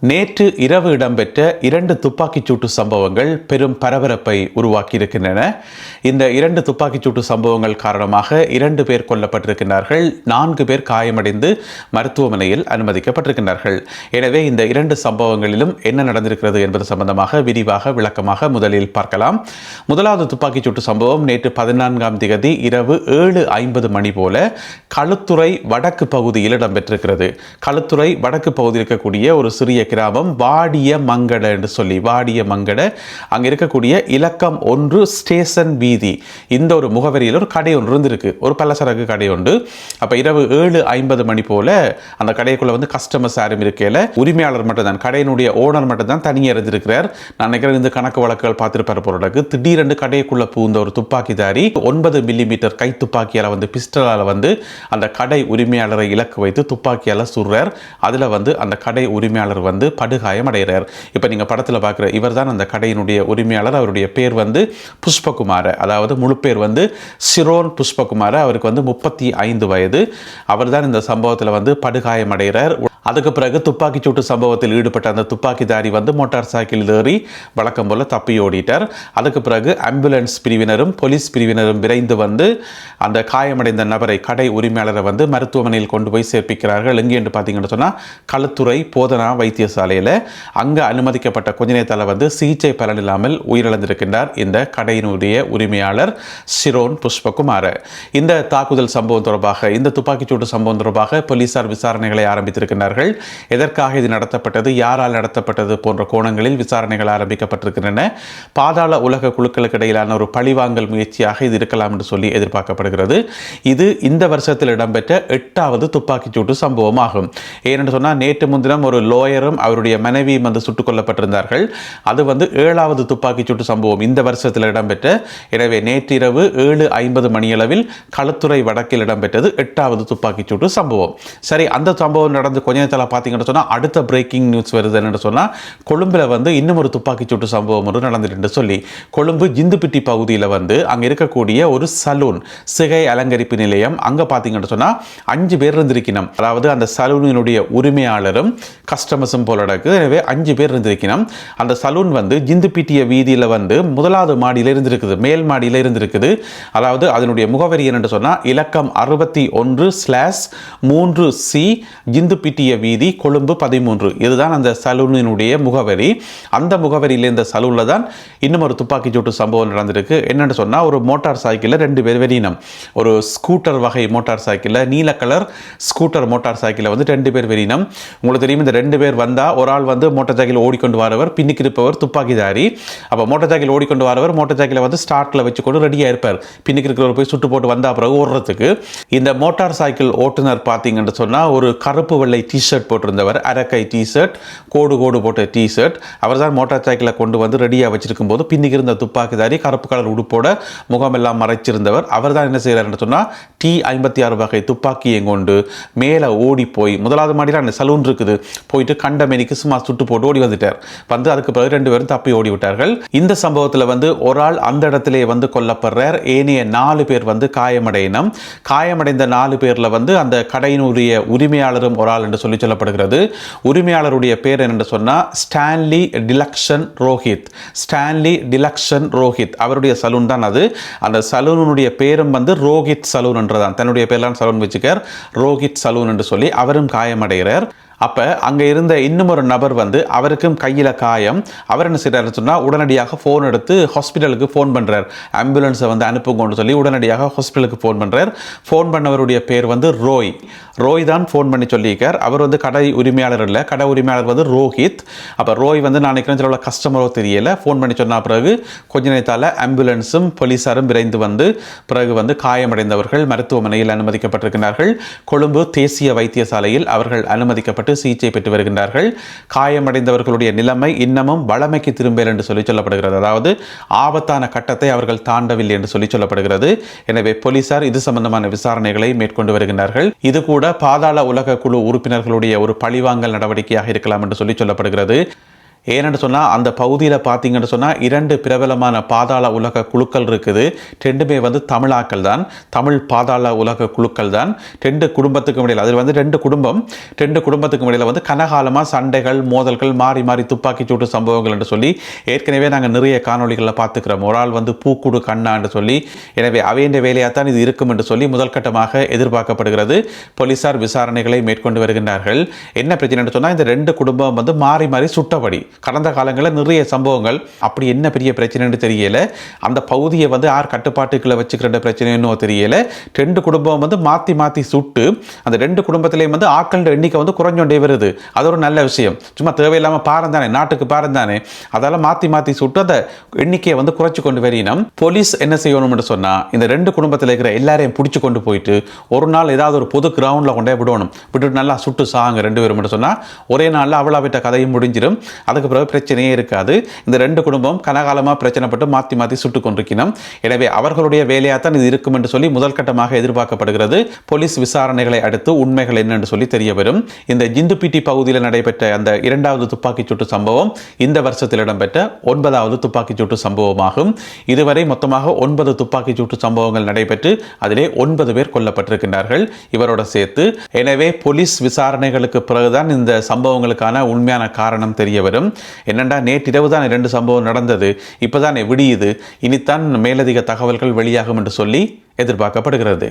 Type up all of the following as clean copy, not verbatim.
நேற்று இரவு இடம்பெற்ற 2 துப்பாக்கிச்சூட்டு சம்பவங்கள் பெரும் பரபரப்பை உருவாக்கியிருக்கின்றன. இந்த 2 துப்பாக்கிச்சூட்டு சம்பவங்கள் காரணமாக 2 பேர் கொல்லப்பட்டிருக்கிறார்கள், 4 பேர் காயமடைந்து மருத்துவமனையில் அனுமதிக்கப்பட்டிருக்கிறார்கள். எனவே இந்த 2 சம்பவங்களிலும் என்ன நடந்திருக்கிறது என்பது சம்பந்தமாக விரிவாக விளக்கமாக முதலில் பார்க்கலாம். முதலாவது துப்பாக்கிச்சூட்டு சம்பவம் நேற்று 14ஆம் தேதி இரவு 7:50 மணி போல களுத்துறை வடக்கு பகுதியில் இடம்பெற்றிருக்கிறது. களுத்துறை வடக்கு பகுதியில் இருக்கக்கூடிய ஒரு சிறிய கிராமம் வாடிய மங்கட என்று சொல்லி, வாடிய மங்கட அங்க இருக்கக்கூடிய இலக்கம் 1 ஸ்டேஷன் வீதி, இந்த ஒரு முகவரியில் ஒரு கடை ஒன்று இருந்திருக்கு, ஒரு பலசரக்கு கடை உண்டு. அப்ப இரவு 7:50 மணி போல அந்த கடைக்குள்ள கஸ்டமர்ஸ் யாரும் இருக்கையில உரிமையாளர் மட்டும் தான், கடையினுடைய ஓனர் மட்டும் தான் தனியே இருந்திருக்கிறார். நான் நினைக்கிறேன் இந்த கணக்கு வழக்குகள் பார்த்திருப்பார் பொருளுக்கு. திடீரென்று கடைக்குள்ள பூந்த ஒரு துப்பாக்கிதாரி 9 மில்லிமீட்டர் கை துப்பாக்கியால பிஸ்டலால அந்த கடை உரிமையாளரை இலக்கு வைத்து துப்பாக்கியால சுடுறார். அதுல அந்த கடை உரிமையாளர் படுகாயம் அடைகிறார். இப்ப நீங்க படத்துல பார்க்கிற இவர் தான் அந்த கடையினுடைய உரிமையாளர். அவருடைய பேர் புஷ்பகுமார, அதாவது முழு பேர் சிரோன் புஷ்பகுமார. அவருக்கு 35 வயது. அவர் தான் இந்த சம்பவத்தில் படுகாயம் அடைகிறார். அதுக்கு பிறகு துப்பாக்கிச்சூட்டு சம்பவத்தில் ஈடுபட்ட அந்த துப்பாக்கிதாரி மோட்டார் சைக்கிள் ஏறி வழக்கம் போல தப்பி ஓடிட்டார். அதுக்கு பிறகு ஆம்புலன்ஸ் பிரிவினரும் போலீஸ் பிரிவினரும் விரைந்து அந்த காயமடைந்த நபரை, கடை உரிமையாளரை மருத்துவமனையில் கொண்டு போய் சேர்ப்பிக்கிறார்கள். எங்கே என்று பார்த்தீங்கன்னு சொன்னால் களுத்துறை போதனா வைத்தியசாலையில். அங்கே அனுமதிக்கப்பட்ட கொஞ்ச நேரத்தில் சிகிச்சை பலன் இல்லாமல் உயிரிழந்திருக்கின்றார் இந்த கடையினுடைய உரிமையாளர் சிரோன் புஷ்பகுமார. இந்த தாக்குதல் சம்பவம் தொடர்பாக, இந்த துப்பாக்கிச்சூட்டு சம்பவம் தொடர்பாக போலீசார் விசாரணைகளை ஆரம்பித்திருக்கின்றார்கள். எதற்காக இது நடத்தப்பட்டது, யாரால் நடத்தப்பட்டது போன்ற கோணங்களில் விசாரணைகள் ஆரம்பிக்கப்பட்டிருக்கின்றன. பாதாள உலக குழுக்களுக்கு இடையிலான ஒரு பழிவாங்கல் முயற்சியாக இது இருக்கலாம் என்று சொல்லி எதிர்பார்க்கப்படுகிறது. இது இந்த வருஷத்தில் இடம்பெற்ற 8வது துப்பாக்கிச்சூட்டு சம்பவம் ஆகும். ஏனென்று சொன்னால் நேற்று முன்தினம் ஒரு லோயரும் அவருடைய மனைவியும் சுட்டுக் கொல்லப்பட்டிருந்தார்கள். அது 7வது துப்பாக்கிச்சூட்டு சம்பவம் இந்த வருஷத்தில் இடம்பெற்ற. எனவே நேற்று இரவு 7:50 மணியளவில் களுத்துறை வடக்கில் இடம்பெற்றது 8வது துப்பாக்கிச்சூட்டு சம்பவம். சரி, அந்த சம்பவம் நடந்து கொஞ்ச நேரத்தில் பார்த்தீங்கன்னு சொன்னால் அடுத்த பிரேக்கிங் நியூஸ் வருது. என்னன்னு சொன்னால் கொழும்புல இன்னும் ஒரு துப்பாக்கிச்சூட்டு சம்பவம் ஒன்று நடந்துட்டு சொல்லி, கொழும்பு ஜிந்துப்பிட்டி பகுதியில் அங்கே இருக்கக்கூடிய ஒரு சலூன், சிகை அலங்கரிப்பு நிலையம், அங்கே பார்த்தீங்கன்னு சொன்னால் 5 பேர் இருந்திருக்கணும். அதாவது அந்த சலூனினுடைய உரிமையாளரும் கஸ்டமர்ஸும் போல நடக்குது. எனவே 5 பேர் இருந்திருக்கணும். அந்த சலூன் ஜிந்துப்பிட்டிய வீதியில் முதலாவது மாடியில் இருந்திருக்குது, மேல் மாடியில் இருந்திருக்குது. அதாவது அதனுடைய முகவரி என்னென்று சொன்னால் இலக்கம் 61/3C ஜிந்துப்பிட்டிய வீதி, கொழும்பு 13. இதுதான் அந்த சலூனினுடைய முகவரி. அந்த முகவரியில் இந்த சலூனில் தான் இன்னும் ஒரு துப்பாக்கிச்சூட்டு சம்பவம் நடந்திருக்கு. என்னென்னு சொன்னால் ஒரு மோட்டார் சைக்கிளில் 2 பேர் வெறியினம். ஒரு ஸ்கூட்டர் வகை மோட்டார் சைக்கிளில், நீல கலர் ஸ்கூட்டர் மோட்டார் சைக்கிளில் 2 பேர் வெறியினம். உங்களுக்கு தெரியும், இந்த 2 பேர் வந்தால் ஒரு ஆள் மோட்டார் சைக்கிள் ஓடிக்கொண்டு வரவர், பின்னுக்கு இருப்பவர் துப்பாக்கிதாரி. அப்போ மோட்டார் சைக்கிள் ஓடிக்கொண்டு வரவர் மோட்டார் சைக்கிளை ஸ்டார்ட்டில் வச்சுக்கொண்டு ரெடியாக இருப்பார், பின்னுக்கு இருக்கிறவர் போய் சுட்டு போட்டு வந்த பிறகு ஓடுறதுக்கு. இந்த மோட்டார் சைக்கிள் ஓட்டுநர் பார்த்தீங்கன்னு சொன்னால் ஒரு கருப்பு வெள்ளை டிஷர்ட் போட்டிருந்தவர், அரக்கை டிஷர்ட், கோடு கோடு போட்ட டிஷர்ட். அவர் தான் மோட்டார் சைக்கிளை கொண்டு ரெடியாக வச்சிருக்கும் போது பின்னுக்கு இருந்த துப்பாக்கிதாரி கருப்பு கலர் உடுப்போட முகமெல்லாம் மறைச்சிருந்தவர். அவர் தான் என்ன செய்கிறார் சொன்னால் T56 வகை துப்பாக்கியை கொண்டு மேலே ஓடி போய், முதலாவது மாடியில் அந்த சலூன் இருக்குது, போயிட்டு கண்டமேனிக்கு சும்மா சுட்டு போட்டு ஓடி வந்துட்டார். அதுக்கு பிறகு 2 பேரும் தப்பி ஓடி விட்டார்கள். இந்த சம்பவத்தில் ஒரு ஆள் அந்த இடத்திலே கொல்லப்படுறார். ஏனைய 4 பேர் காயமடையினம். காயமடைந்த 4 பேர்ல அந்த கடையினுடைய உரிமையாளரும் ஒரு ஆள் என்று சொல்லப்படுகிறது. உரிமையாளருடைய பேர் என்னென்று சொன்னால் ஸ்டான்லி டிலக்ஷன் ரோஹித். ஸ்டான்லி டிலக்ஷன் ரோஹித் அவருடைய சலூன் தான் அது. அந்த சலூனுடைய பேரும் ரோஹித் சலூன் என்றதான், தன்னுடைய பேர்லாம் சலூன் வச்சுக்கார், ரோஹித் சலூன் என்று சொல்லி. அவரும் காயமடைகிறார். அப்போ அங்கே இருந்த இன்னும் ஒரு நபர் அவருக்கும் கையில் காயம். அவர் என்ன செய்கிறாருன்னு சொன்னால் உடனடியாக ஃபோன் எடுத்து ஹாஸ்பிட்டலுக்கு ஃபோன் பண்ணுறார். ஆம்புலன்ஸை அனுப்புங்கன்னு சொல்லி உடனடியாக ஹாஸ்பிட்டலுக்கு ஃபோன் பண்ணுறார். ஃபோன் பண்ணவருடைய பேர் ரோய். ரோய் தான் ஃபோன் பண்ணி சொல்லியிருக்கார். அவர் கடை உரிமையாளர் இல்லை, கடை உரிமையாளர் ரோஹித். அப்போ ரோய் நான் நினைக்கிறேன் சில கஸ்டமரோ தெரியல. ஃபோன் பண்ணி சொன்ன பிறகு கொஞ்ச நேரத்தால் ஆம்புலன்ஸும் போலீஸாரும் விரைந்து பிறகு காயமடைந்தவர்கள் மருத்துவமனையில் அனுமதிக்கப்பட்டிருக்கிறார்கள். கொழும்பு தேசிய வைத்தியசாலையில் அவர்கள் அனுமதிக்கப்பட்டு சிகிச்சை பெற்று வருகின்றார்கள். காயமடைந்தவர்களுடைய நிலைமை இன்னமும் வளமைக்கு திரும்பல என்று சொல்லப்படுகிறது. அதாவது ஆபத்தான கட்டத்தை அவர்கள் தாண்டவில்லை என்று சொல்லப்படுகிறது. எனவே போலீசார் இது சம்பந்தமான விசாரணைகளை மேற்கொண்டு வருகின்றார்கள். இது கூட பாதாள உலக குழு உறுப்பினர்களுடைய ஒரு பழிவாங்கல் நடவடிக்கையாக இருக்கலாம் என்று சொல்லப்படுகிறது. ஏன்னு சொன்னால் அந்த பகுதியில் பார்த்தீங்கன்னு சொன்னால் 2 பிரபலமான பாதாள உலக குழுக்கள் இருக்குது. 2மே வந்து தமிழாக்கள் தான், தமிழ் பாதாள உலக குழுக்கள் தான். 2 குடும்பத்துக்கும் இடையில், அதில் வந்து 2 குடும்பத்துக்கும் இடையில் வந்து கனகாலமாக சண்டைகள் மோதல்கள் மாறி மாறி துப்பாக்கி சூட்டு சம்பவங்கள் என்று சொல்லி ஏற்கனவே நாங்கள் நிறைய காணொலிகளில் பார்த்துக்கிறோம். ஒரு ஆள் வந்து பூக்குடு கண்ணா என்று சொல்லி, எனவே அவையின் வேலையாக தான் இது இருக்கும் என்று சொல்லி முதல் கட்டமாக எதிர்பார்க்கப்படுகிறது. போலீசார் விசாரணைகளை மேற்கொண்டு வருகின்றார்கள். என்ன பிரச்சனை என்று சொன்னால், இந்த 2 குடும்பம் வந்து மாறி மாறி சுட்டபடி கடந்த காலங்களில் நிறைய சம்பவங்கள். அப்படி என்ன பெரிய பிரச்சனைன்னு தெரியல, அந்த பகுதியை வந்து யார் கட்டுப்பாட்டுக்குள்ள வச்சுக்கிற பிரச்சனைன்னு தெரியல. 2 குடும்பம் வந்து மாற்றி மாற்றி சுட்டு அந்த 2 குடும்பத்திலேயும் வந்து ஆட்கள் எண்ணிக்கை வந்து குறைஞ்சோண்டே வருது. அது ஒரு நல்ல விஷயம். சும்மா தேவையில்லாமல் பாரம் தானே, நாட்டுக்கு பாரம் தானே, அதால் மாற்றி மாற்றி சுட்டு அந்த எண்ணிக்கையை வந்து குறைச்சி கொண்டு வரினோம். போலீஸ் என்ன செய்யணும்னு சொன்னால், இந்த 2 குடும்பத்தில் இருக்கிற எல்லாரையும் பிடிச்சி கொண்டு போயிட்டு ஒரு நாள் ஏதாவது ஒரு பொது கிரவுண்டில் கொண்டே விடணும். விட்டுட்டு நல்லா சுட்டு சாங்க 2 பேரும் சொன்னால் ஒரே நாளில் அவ்வளோவிட்ட கதையும் முடிஞ்சிடும். அதுக்கு பிறகு பிரச்சனையே இருக்காது. இந்த 2 குடும்பம் கனகாலமாக பிரச்சனைப்பட்டு மாற்றி மாற்றி சுட்டு கொண்டிருக்கணும். எனவே அவர்களுடைய வேலையாகத்தான் இது இருக்கும் என்று சொல்லி முதல் கட்டமாக எதிர்பார்க்கப்படுகிறது. போலீஸ் விசாரணைகளை அடுத்து உண்மைகள் என்னென்று சொல்லி தெரிய வரும். இந்த ஜிந்துப்பிட்டி பகுதியில் நடைபெற்ற அந்த 2வது துப்பாக்கிச் சூட்டு சம்பவம் இந்த வருஷத்தில் இடம்பெற்ற 9வது துப்பாக்கிச் சூட்டு சம்பவமாகும். இதுவரை மொத்தமாக 9 துப்பாக்கிச் சூட்டு சம்பவங்கள் நடைபெற்று அதிலே 9 பேர் கொல்லப்பட்டிருக்கின்றார்கள் இவரோட சேர்த்து. எனவே போலீஸ் விசாரணைகளுக்கு பிறகுதான் இந்த சம்பவங்களுக்கான உண்மையான காரணம் தெரிய வரும். என்னென்னா, நேற்றிரவு தான் 2 சம்பவம் நடந்தது, இப்போதான் விடியுது, இனித்தான் மேலதிக தகவல்கள் வெளியாகும் என்று சொல்லி எதிர்பார்க்கப்படுகிறது.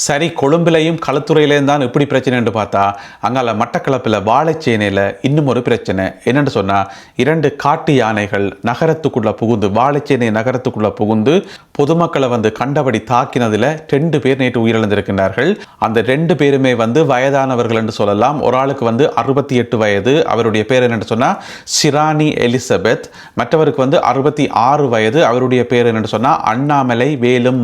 சரி, கொழும்பிலையும் களத்துறையிலேயும் தான் இப்படி பிரச்சனை என்று பார்த்தா, அங்கால மட்டக்களப்பில் வாழைச்சேனையில் இன்னும் ஒரு பிரச்சனை. என்னென்னு சொன்னால், 2 காட்டு யானைகள் நகரத்துக்குள்ளே புகுந்து, வாழைச்சேனை நகரத்துக்குள்ளே புகுந்து பொதுமக்களை வந்து கண்டபடி தாக்கினதில் 2 பேர் நேற்று உயிரிழந்திருக்கின்றார்கள். அந்த 2 பேருமே வந்து வயதானவர்கள் என்று சொல்லலாம். ஒரு ஆளுக்கு வந்து 68 வயது, அவருடைய பேர் என்னென்னு சொன்னால் ஷிராணி எலிசபெத். மற்றவருக்கு வந்து 66 வயது, அவருடைய பேர் என்னென்னு சொன்னால் அண்ணாமலை வேலும்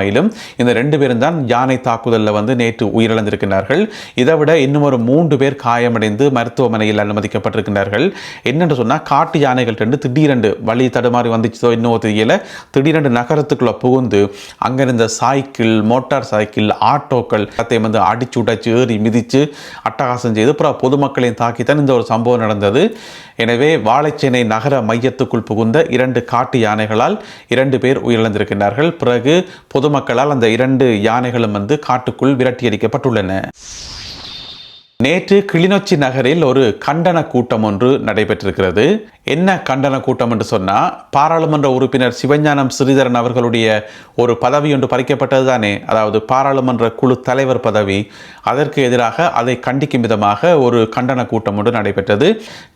மயிலும். இந்த 2 பேரும் தான் யானை தாக்குதலில் வந்து நேற்று உயிரிழந்திருக்கிறார்கள். இதை விட இன்னும் ஒரு 3 பேர் காயமடைந்து மருத்துவமனையில் அனுமதிக்கப்பட்டிருக்கிறார்கள். என்னென்று சொன்னால், காட்டு யானைகள் 2 திடீரென்று வழி தடுமாறி வந்துச்சோ இன்னும் தெரியல, திடீரென்று நகரத்துக்குள்ள புகுந்து அங்கிருந்த சைக்கிள், மோட்டார் சைக்கிள், ஆட்டோக்கள் எல்லாத்தையும் வந்து அடிச்சு உடைச்சு ஏறி மிதித்து அட்டகாசம் செய்து அப்புறம் பொதுமக்களையும் தாக்கித்தான் இந்த ஒரு சம்பவம் நடந்தது. எனவே வாழைச்சேனை நகர மையத்துக்குள் புகுந்த 2 காட்டு யானைகளால் 2 பேர் உயிரிழந்திருக்கிறார்கள். பிறகு பொதுமக்களால் அந்த 2 யானைகளும் வந்து காட்டுக்குள் விரட்டியடிக்கப்பட்டுள்ளன. நேற்று கிளிநொச்சி நகரில் ஒரு கண்டன கூட்டம் ஒன்று நடைபெற்றிருக்கிறது. என்ன கண்டன கூட்டம் என்று சொன்னால், பாராளுமன்ற உறுப்பினர் சிவஞானம் ஸ்ரீதரன் அவர்களுடைய ஒரு பதவி ஒன்று பறிக்கப்பட்டது தானே, அதாவது பாராளுமன்ற குழு தலைவர் பதவி. அதற்கு எதிராக அதை கண்டிக்கும் விதமாக ஒரு கண்டன கூட்டம் ஒன்று நடைபெற்றது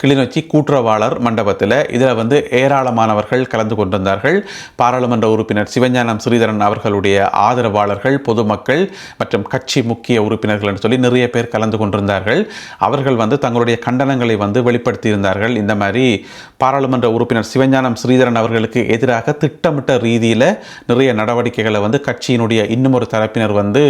கிளிநொச்சி கூட்டுறவாளர் மண்டபத்தில். இதில் வந்து ஏராளமானவர்கள் கலந்து கொண்டிருந்தார்கள். பாராளுமன்ற உறுப்பினர் சிவஞானம் ஸ்ரீதரன் அவர்களுடைய ஆதரவாளர்கள், பொதுமக்கள் மற்றும் கட்சி முக்கிய உறுப்பினர்கள் என்று சொல்லி நிறைய பேர் கலந்து கொண்டிருந்தார்கள். அவர்கள் வந்து தங்களுடைய கண்டனங்களை வந்து வெளிப்படுத்தியிருந்தார்கள். இந்த மாதிரி பாராளுமன்ற உறுப்பினர் சிவஞானம் ஸ்ரீதரன் அவர்களுக்கு எதிராக திட்டமிட்ட ரீதியில் நிறைய நடவடிக்கைகளை வந்து கட்சியினுடைய இன்னும் ஒரு தரப்பினர் வந்து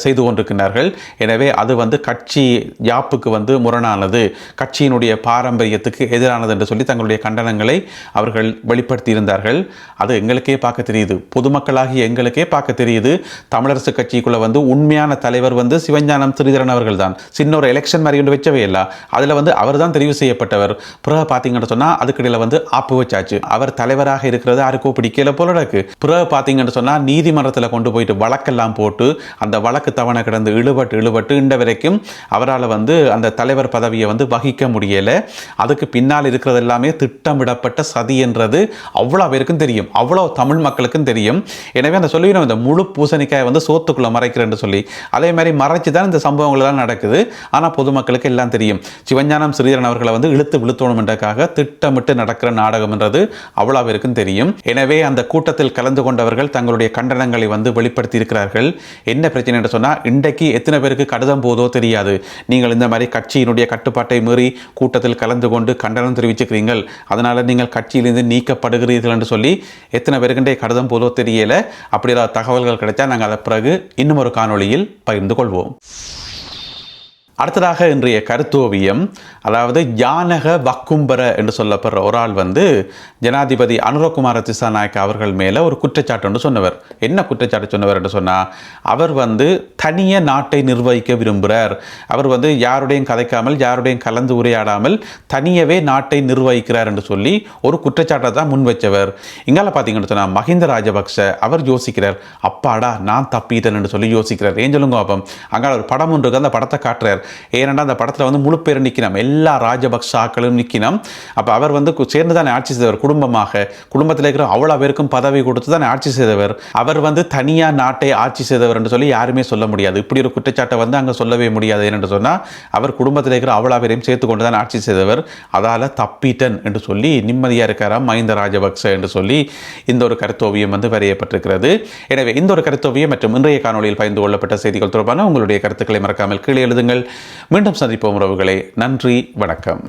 செய்து கொண்டிருக்கிறார்கள். எனவே அது வந்து கட்சி யாப்புக்கு வந்து முரணானது, கட்சியினுடைய பாரம்பரியத்துக்கு எதிரானது என்று சொல்லி தங்களுடைய கண்டனங்களை அவர்கள் வெளிப்படுத்தியிருந்தார்கள். அது எங்களுக்கே பார்க்க தெரியுது, பொதுமக்களாகிய எங்களுக்கே பார்க்க தெரியுது. தமிழரசு கட்சிக்குள்ள வந்து உண்மையான தலைவர் வந்து சிவஞானம் ஸ்ரீதரன் அவர்கள் தான். சின்ன ஒரு எலெக்ஷன் மாதிரி ஒன்று வச்சவே இல்லை, அதில் வந்து அவர் தான் தெரிவு செய்யப்பட்டவர். பிறகு பார்த்தீங்கன்னு சொன்னால் அதுக்கிடையில் வந்து ஆப்பு வச்சாச்சு. அவர் தலைவராக இருக்கிறது யாருக்கோ பிடிக்கல போல இருக்கு. பிறகு பார்த்தீங்கன்னு சொன்னால் நீதிமன்றத்தில் கொண்டு போயிட்டு வழக்கெல்லாம் போட்டு அந்த வழக்கு தவணை கிடந்து இழுபட்டு இன்ற வரைக்கும் அவரால் வந்து அந்த தலைவர் பதவியை வந்து வகிக்க முடியலை. அதுக்கு பின்னால் இருக்கிறது எல்லாமே திட்டமிடப்பட்ட சதி என்றது அவ்வளோ பேருக்கும் தெரியும், அவ்வளோ தமிழ் மக்களுக்கும் தெரியும். எனவே அந்த சொல்லிவிடும், இந்த முழு பூசணிக்காயை வந்து சோத்துக்குள்ளே மறைக்கிறேன்னு சொல்லி அதே மாதிரி மறைச்சு தான் இந்த சம்பவங்கள் எல்லாம் நடக்குது. ஆனால் பொதுமக்களுக்கு எல்லாம் தெரியும், சிவஞானம் ஸ்ரீதரன் அவர்களை வந்து இழுத்து விழுத்தணும் என்றக்காக திட்டமிட்டு நடக்கிற நாடகம் என்றது அவ்வளோ பேருக்கும் தெரியும். எனவே அந்த கூட்டத்தில் கலந்து கொண்டவர்கள் தங்களுடைய கண்டனங்களை வந்து வெளிப்படுத்தி இருக்கிறார்கள். என்ன பிரச்சனை என்று சொன்னால், இன்றைக்கு எத்தனை பேருக்கு கடிதம் போதோ தெரியாது. நீங்கள் இந்த மாதிரி கட்சியினுடைய கட்டுப்பாட்டை மீறி கூட்டத்தில் கலந்து கொண்டு கண்டனம் தெரிவிச்சுக்கிறீர்கள், அதனால் நீங்கள் கட்சியிலிருந்து நீக்கப்படுகிறீர்கள் என்று சொல்லி எத்தனை பேருக்கு கடிதம் போதோ தெரியல. அப்படி ஏதாவது தகவல்கள் கிடைச்சா நாங்கள் அதை பிறகு இன்னும் ஒரு காணொளியில் பகிர்ந்து கொள்வோம். அடுத்ததாக இன்றைய கருத்தோவியம், அதாவது ஜானக வக்கும்பர என்று சொல்லப்படுற ஒரு ஆள் ஜனாதிபதி அனுரகுமார திசாநாயக்க அவர்கள் மேலே ஒரு குற்றச்சாட்டு என்று சொன்னவர். என்ன குற்றச்சாட்டு சொன்னவர் என்று சொன்னால், அவர் தனிய நாட்டை நிர்வகிக்க விரும்புகிறார். அவர் யாருடையும் கதைக்காமல் யாருடையும் கலந்து உரையாடாமல் தனியவே நாட்டை நிர்வகிக்கிறார் என்று சொல்லி ஒரு குற்றச்சாட்டை தான் முன் வச்சவர். இங்கால பார்த்தீங்கன்னு சொன்னால் மஹிந்த ராஜபக்ஷ அவர் யோசிக்கிறார், அப்பாடா நான் தப்பிட்டேன் என்று சொல்லி யோசிக்கிறார். ஏன் சொல்லுங்க பாப்போம். அங்கால ஒரு படம் ஒன்று அந்த படத்தை காட்டுறார். ஏனென்றா அந்த படத்தில் முழு பேர் நிற்கணும், எல்லா ராஜபக்ஷாக்களும் நிற்கணும். அப்போ அவர் சேர்ந்து தானே ஆட்சி செய்தவர். குடும்பத்தில் இருக்கிற அவ்வளோ பேருக்கும் பதவி கொடுத்து தானே ஆட்சி செய்தவர். அவர் தனியாக நாட்டை ஆட்சி செய்தவர் என்று சொல்லி யாருமே சொல்ல முடியாது. இப்படி ஒரு குற்றச்சாட்டை அங்கே சொல்லவே முடியாது. ஏனென்று சொன்னால் அவர் குடும்பத்தில் இருக்கிற அவ்வளோ பேரையும் சேர்த்து கொண்டு தான் ஆட்சி செய்தவர். அதால் தப்பிட்டன் என்று சொல்லி நிம்மதியாக இருக்காராம் மஹிந்த ராஜபக்ஷ என்று சொல்லி இந்த ஒரு கருத்தோவியம் வரையப்பட்டிருக்கிறது. எனவே இந்த ஒரு கருத்தோவியம் மற்றும் இன்றைய காணொலியில் பகிர்ந்து கொள்ளப்பட்ட செய்திகள் தொடர்பான உங்களுடைய கருத்துக்களை மறக்காமல் கீழே எழுதுங்கள். மீண்டும் சந்திப்போம் உறவுகளே. நன்றி, வணக்கம்.